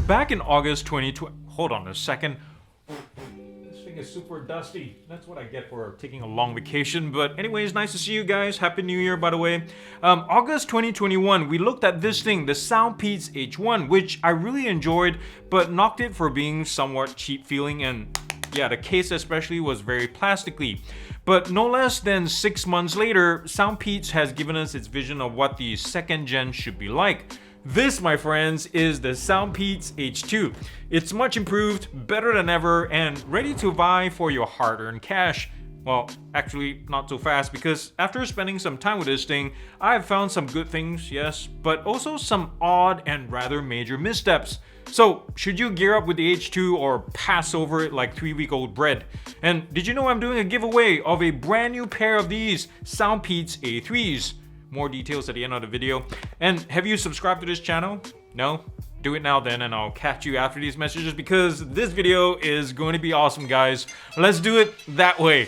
Back in August 2020, hold on a second. This thing is super dusty. That's what I get for taking a long vacation. But anyways, nice to see you guys. Happy New Year, by the way. August 2021, we looked at this thing, the Soundpeats H1, which I really enjoyed, but knocked it for being somewhat cheap feeling, and yeah, the case especially was very plasticky. But no less than 6 months later, Soundpeats has given us its vision of what the second gen should be like. This, my friends, is the Soundpeats H2. It's much improved, better than ever, and ready to vie for your hard-earned cash. Well, actually, not so fast, because after spending some time with this thing, I've found some good things, yes, but also some odd and rather major missteps. So, should you gear up with the H2 or pass over it like 3-week-old bread? And did you know I'm doing a giveaway of a brand new pair of these Soundpeats A3s? More details at the end of the video. And have you subscribed to this channel? No? Do it now then, and I'll catch you after these messages, because this video is going to be awesome, guys. Let's do it that way.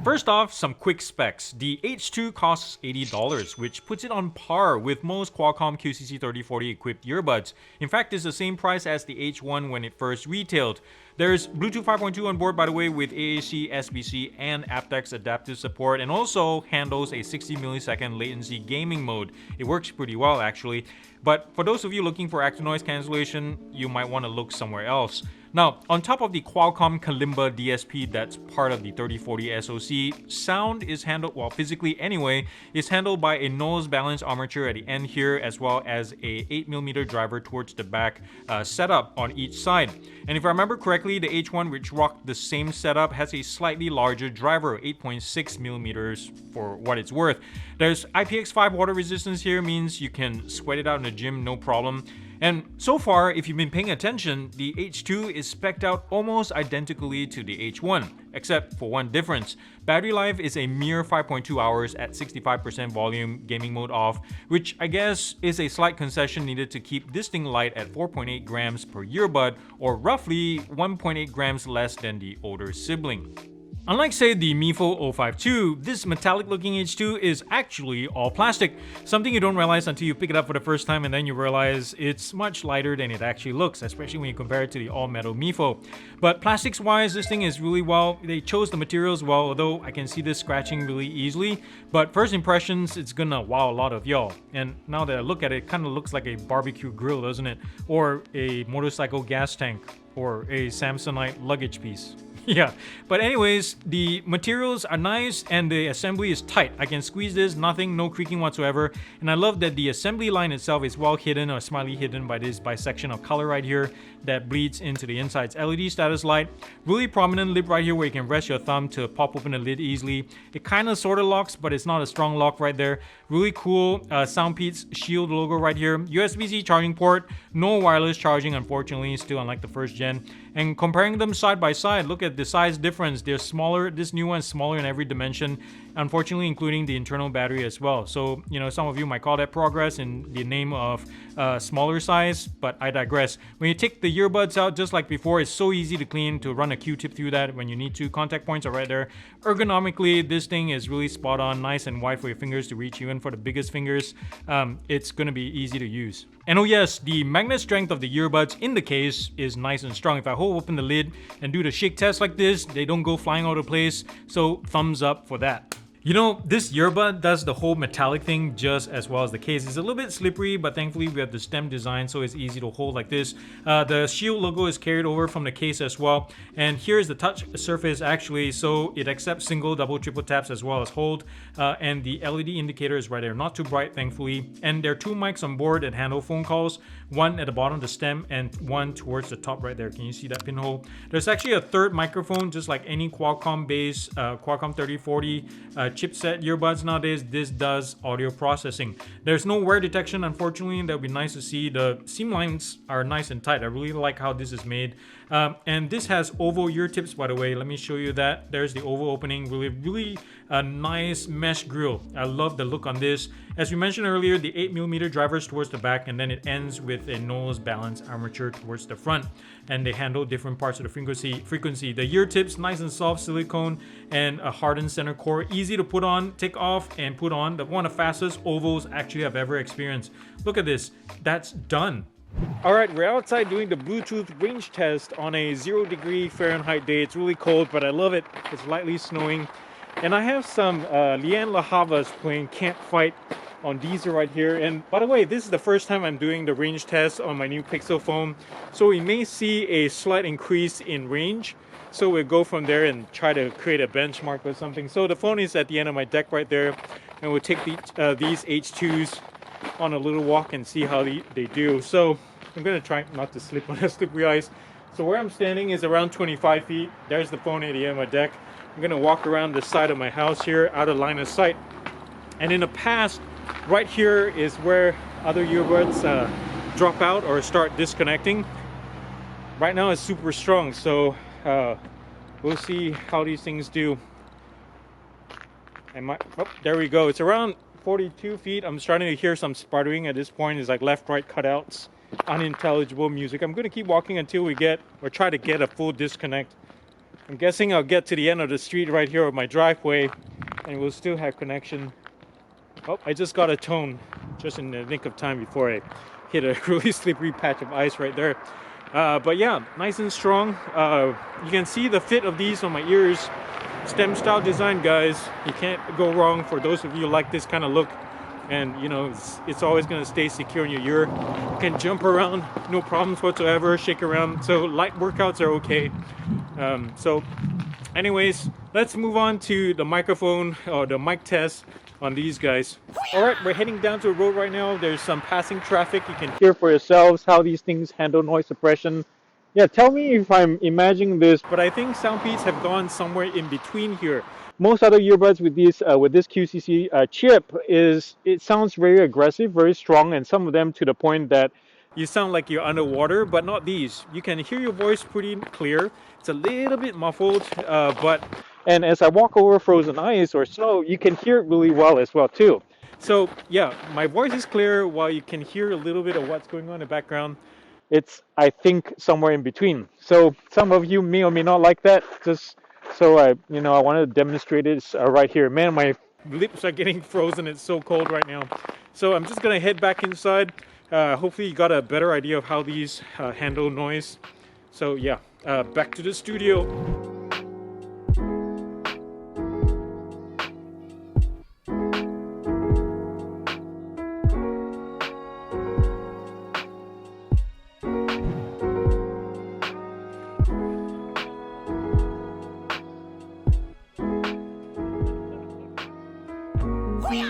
First off, some quick specs. The H2 costs $80, which puts it on par with most Qualcomm QCC3040 equipped earbuds. In fact, it's the same price as the H1 when it first retailed. There's Bluetooth 5.2 on board, by the way, with AAC, SBC, and aptX adaptive support, and also handles a 60 millisecond latency gaming mode. It works pretty well, actually. But for those of you looking for active noise cancellation, you might want to look somewhere else. Now, on top of the Qualcomm Kalimba DSP that's part of the 3040 SoC, sound is handled, well, physically anyway, is handled by a nose balance armature at the end here, as well as a 8mm driver towards the back setup on each side. And if I remember correctly, the H1, which rocked the same setup, has a slightly larger driver, 8.6mm for what it's worth. There's IPX5 water resistance here, means you can sweat it out in the gym, no problem. And so far, if you've been paying attention, the H2 is spec'd out almost identically to the H1, except for one difference. Battery life is a mere 5.2 hours at 65% volume, gaming mode off, which I guess is a slight concession needed to keep this thing light at 4.8 grams per earbud, or roughly 1.8 grams less than the older sibling. Unlike, say, the Mifo 052, this metallic-looking H2 is actually all plastic, something you don't realize until you pick it up for the first time, and then you realize it's much lighter than it actually looks, especially when you compare it to the all-metal Mifo. But plastics-wise, this thing is really well. They chose the materials well, although I can see this scratching really easily. But first impressions, it's gonna wow a lot of y'all. And now that I look at it, it kind of looks like a barbecue grill, doesn't it? Or a motorcycle gas tank, or a Samsonite luggage piece. Yeah, but anyways, the materials are nice and the assembly is tight. I can squeeze this, nothing, no creaking whatsoever. And I love that the assembly line itself is well hidden, or smartly hidden, by this bisection of color right here that bleeds into the inside's LED status light. Really prominent lip right here where you can rest your thumb to pop open the lid easily. It kind of sort of locks, but it's not a strong lock right there. Really cool Soundpeats Shield logo right here. USB-C charging port, no wireless charging, unfortunately, still unlike the first gen. And comparing them side by side, look at the size difference. They're smaller. This new one's smaller in every dimension, unfortunately, including the internal battery as well. So, you know, some of you might call that progress in the name of smaller size, but I digress. When you take the earbuds out, just like before, it's so easy to clean, to run a Q-tip through that when you need to. Contact points are right there. Ergonomically, this thing is really spot on, nice and wide for your fingers to reach, even for the biggest fingers. It's gonna be easy to use. And oh yes, the magnet strength of the earbuds in the case is nice and strong. If I hold open the lid and do the shake test like this, they don't go flying out of place, so thumbs up for that. You know, this earbud does the whole metallic thing just as well as the case. It's a little bit slippery, but thankfully we have the stem design, so it's easy to hold like this. The Shield logo is carried over from the case as well. And here's the touch surface actually, so it accepts single, double, triple taps as well as hold. And the LED indicator is right there, not too bright thankfully. And there are two mics on board that handle phone calls. One at the bottom of the stem and one towards the top right there. Can you see that pinhole? There's actually a third microphone, just like any Qualcomm-based Qualcomm 3040 chipset earbuds nowadays. This does audio processing. There's no wear detection, unfortunately. That would be nice to see. The seam lines are nice and tight. I really like how this is made. And this has oval ear tips, by the way. Let me show you that. There's the oval opening, really nice mesh grill. I love the look on this. As we mentioned earlier, the 8mm drivers towards the back, and then it ends with a nose balance armature towards the front. And they handle different parts of the frequency. The ear tips, nice and soft silicone, and a hardened center core, easy to put on, take off, and put on. One of the fastest ovals actually I've ever experienced. Look at this, that's done. All right, we're outside doing the Bluetooth range test on a 0° Fahrenheit day. It's really cold, but I love it. It's lightly snowing. And I have some Lian La Havas playing Can't Fight on Deezer right here. And by the way, this is the first time I'm doing the range test on my new Pixel phone. So we may see a slight increase in range. So we'll go from there and try to create a benchmark or something. So the phone is at the end of my deck right there. And we'll take these H2s on a little walk and see how they do. So I'm gonna try not to slip on the slippery ice. So where I'm standing is around 25 feet. There's the phone at the end of my deck. I'm gonna walk around the side of my house here, out of line of sight. And in the past, right here is where other earbuds drop out or start disconnecting. Right now it's super strong, so we'll see how these things do. Oh, there we go. It's around 42 feet. I'm starting to hear some sputtering at this point. It's like left-right cutouts, unintelligible music. I'm going to keep walking until we get, or try to get, a full disconnect. I'm guessing I'll get to the end of the street right here of my driveway and we'll still have connection. Oh, I just got a tone just in the nick of time before I hit a really slippery patch of ice right there. But yeah, nice and strong. You can see the fit of these on my ears. Stem style design, guys. You can't go wrong for those of you who like this kind of look. And you know, it's always going to stay secure in your ear. You can jump around, no problems whatsoever, shake around. So light workouts are okay. So anyways, let's move on to the microphone or the mic test on these guys. All right, we're heading down to a road right now. There's some passing traffic. You can hear for yourselves how these things handle noise suppression. Yeah, tell me if I'm imagining this, but I think Soundpeats have gone somewhere in between here. Most other earbuds with this QCC chip it sounds very aggressive, very strong, and some of them to the point that you sound like you're underwater, but not these. You can hear your voice pretty clear. It's a little bit muffled, and as I walk over frozen ice or snow, you can hear it really well as well too. So yeah, my voice is clear while you can hear a little bit of what's going on in the background. It's, I think, somewhere in between. So some of you may or may not like that. Just so I want to demonstrate it right here. Man, my lips are getting frozen. It's so cold right now. So I'm just gonna head back inside. Hopefully you got a better idea of how these handle noise. So yeah, back to the studio.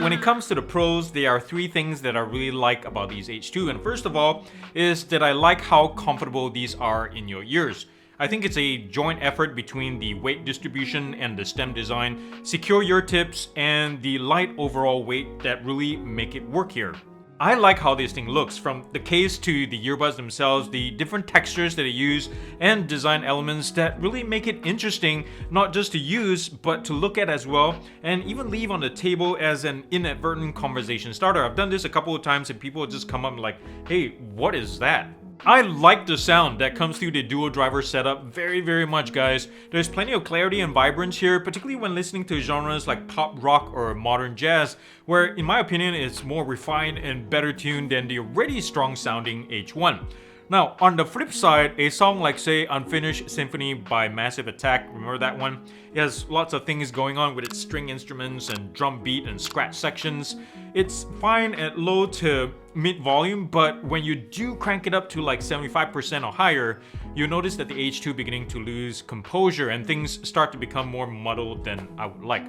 When it comes to the pros, there are three things that I really like about these H2. And first of all is that I like how comfortable these are in your ears. I think it's a joint effort between the weight distribution and the stem design, secure ear tips, and the light overall weight that really make it work here. I like how this thing looks, from the case to the earbuds themselves, the different textures that they use, and design elements that really make it interesting, not just to use, but to look at as well, and even leave on the table as an inadvertent conversation starter. I've done this a couple of times and people just come up and like, hey, what is that? I like the sound that comes through the dual driver setup very, very much, guys. There's plenty of clarity and vibrance here, particularly when listening to genres like pop rock or modern jazz, where in my opinion it's more refined and better tuned than the already strong sounding H1. Now, on the flip side, a song like, say, Unfinished Symphony by Massive Attack, remember that one? It has lots of things going on with its string instruments and drum beat and scratch sections. It's fine at low to mid volume, but when you do crank it up to like 75% or higher, you'll notice that the H2 beginning to lose composure and things start to become more muddled than I would like.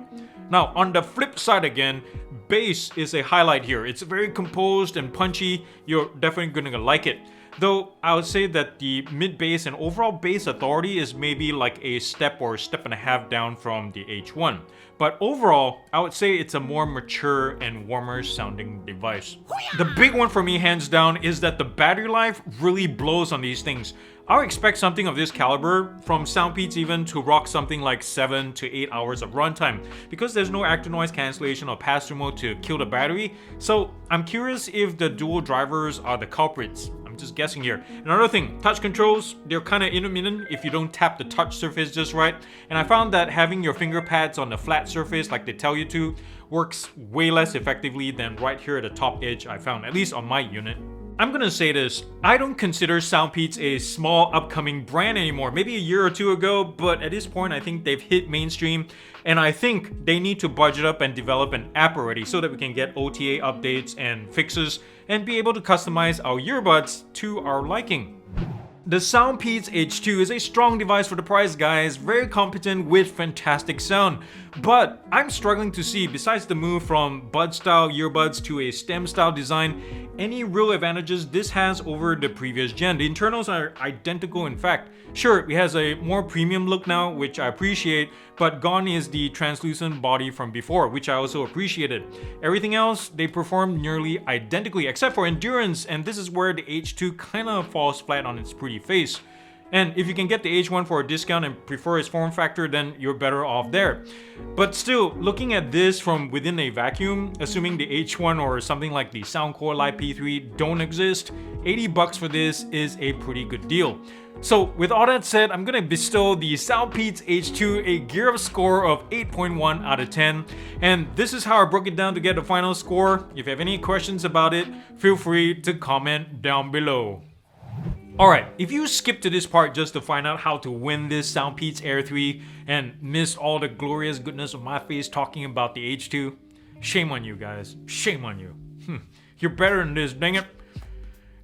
Now, on the flip side again, bass is a highlight here. It's very composed and punchy. You're definitely gonna like it. Though I would say that the mid-bass and overall bass authority is maybe like a step or a step and a half down from the H1. But overall, I would say it's a more mature and warmer sounding device. The big one for me, hands down, is that the battery life really blows on these things. I would expect something of this caliber from Soundpeats even to rock something like 7 to 8 hours of runtime, because there's no active noise cancellation or pass-through mode to kill the battery. So I'm curious if the dual drivers are the culprits. I'm just guessing here. Another thing, touch controls, they're kind of intermittent if you don't tap the touch surface just right. And I found that having your finger pads on the flat surface like they tell you to works way less effectively than right here at the top edge I found, at least on my unit. I'm gonna say this, I don't consider Soundpeats a small upcoming brand anymore, maybe a year or two ago, but at this point I think they've hit mainstream, and I think they need to budget up and develop an app already so that we can get OTA updates and fixes and be able to customize our earbuds to our liking. The Soundpeats H2 is a strong device for the price, guys, very competent with fantastic sound. But I'm struggling to see, besides the move from bud-style earbuds to a stem-style design, any real advantages this has over the previous gen. The internals are identical, in fact. Sure, it has a more premium look now, which I appreciate, but gone is the translucent body from before, which I also appreciated. Everything else, they perform nearly identically, except for endurance, and this is where the H2 kinda falls flat on its pretty face. And if you can get the H1 for a discount and prefer its form factor, then you're better off there. But still, looking at this from within a vacuum, assuming the H1 or something like the Soundcore Live P3 don't exist, $80 for this is a pretty good deal. So with all that said, I'm gonna bestow the Soundpeats H2 a GearUP score of 8.1 out of 10. And this is how I broke it down to get the final score. If you have any questions about it, feel free to comment down below. Alright, if you skipped to this part just to find out how to win this Soundpeats Air3 and missed all the glorious goodness of my face talking about the H2, shame on you guys, shame on you. You're better than this, dang it.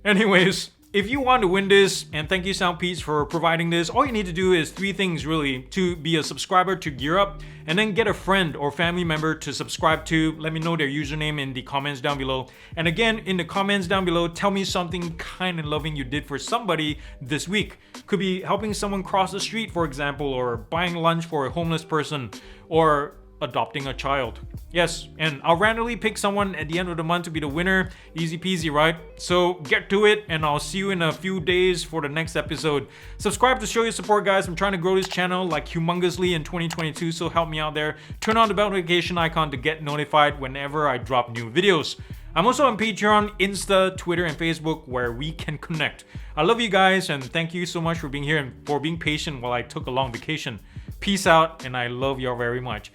Anyways, if you want to win this, and thank you Soundpeats for providing this, all you need to do is 3 things really: to be a subscriber to GearUP, and then get a friend or family member to subscribe to. Let me know their username in the comments down below. And again, in the comments down below, tell me something kind and loving you did for somebody this week. Could be helping someone cross the street, for example, or buying lunch for a homeless person, or adopting a child. Yes, and I'll randomly pick someone at the end of the month to be the winner. Easy peasy, right? So get to it, and I'll see you in a few days for the next episode. Subscribe to show your support, guys. I'm trying to grow this channel like humongously in 2022, so help me out there. Turn on the bell notification icon to get notified whenever I drop new videos. I'm also on Patreon, Insta, Twitter, and Facebook, where we can connect. I love you guys, and thank you so much for being here and for being patient while I took a long vacation. Peace out, and I love y'all very much.